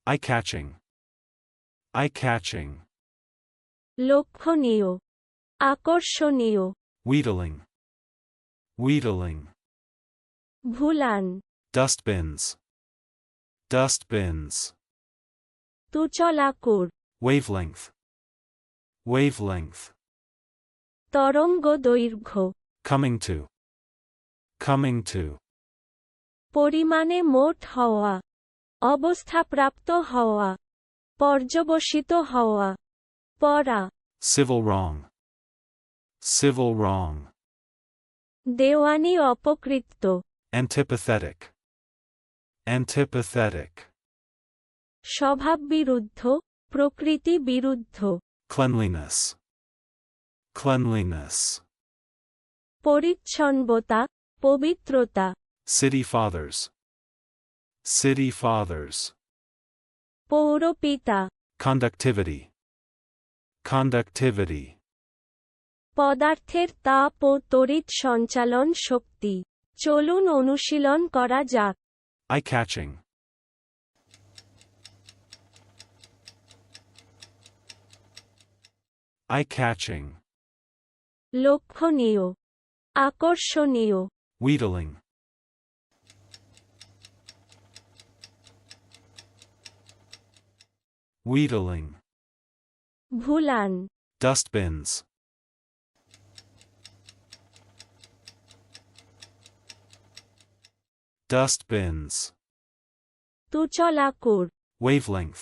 Eye-catching. Eye-catching. লক্ষণীয়, আকর্ষণীয়, Wheedling. Wheedling. ভুলান, Dustbins. Dustbins. তুচলাকুর, Wavelength. Wavelength. তরঙ্গ দৈর্ঘ্য, Coming to. Coming to. পরিমাণে মোট হওয়া, অবস্থাপ্রাপ্ত হওয়া, পর্যবসিত হওয়া, পড়া, Civil wrong. Civil wrong. দেওয়ানি অপকৃত, Antipathetic. Antipathetic. স্বভাববিরুদ্ধ, প্রকৃতি বিরুদ্ধ, Cleanliness. Cleanliness. পরিচ্ছন্নতা, পবিত্রতা, City fathers. City fathers. পৌরপিতা, Conductivity. Conductivity. পদার্থের তাপ ও তড়িৎ সঞ্চালন শক্তি। চলুন অনুশীলন করা যাক। Eye-catching. Eye-catching. লক্ষণীয়, আকর্ষণীয়, Wheedling. Wheedling. ভুলান, Dustbins. Dustbins. তুচলাকুর, Wavelength.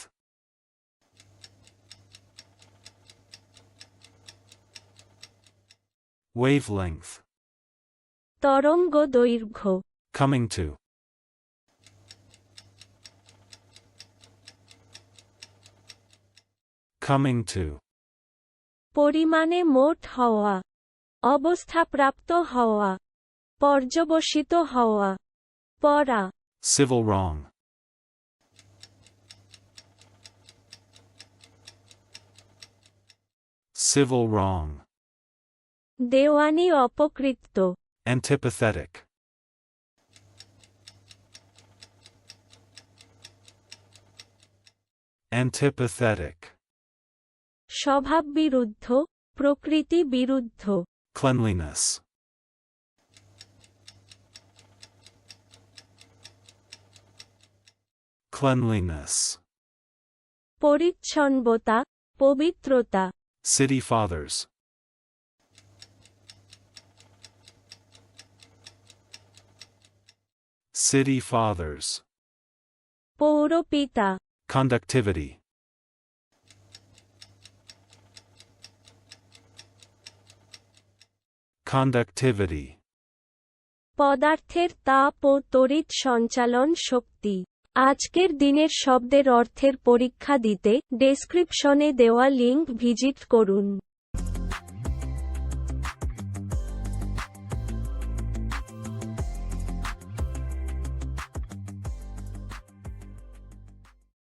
Wavelength. তরঙ্গ দৈর্ঘ্য, Coming to. Coming to. পরিমাণে মোট হওয়া, অবস্থাপ্রাপ্ত হওয়া, পর্যবসিত হওয়া, পড়া, Civil wrong. Civil wrong. দেওয়ানি অপকৃত, Antipathetic. Antipathetic. স্বভাববিরুদ্ধ, প্রকৃতি বিরুদ্ধ, Cleanliness. Cleanliness. পরিচ্ছন্নতা, পবিত্রতা, City fathers. City fathers. পৌরপিতা, Conductivity. Conductivity. পদার্থের তাপ ও তড়িৎ সঞ্চালন শক্তি। আজকের দিনের শব্দের অর্থের পরীক্ষা দিতে ডেসক্রিপশনে দেওয়া লিংক ভিজিট করুন।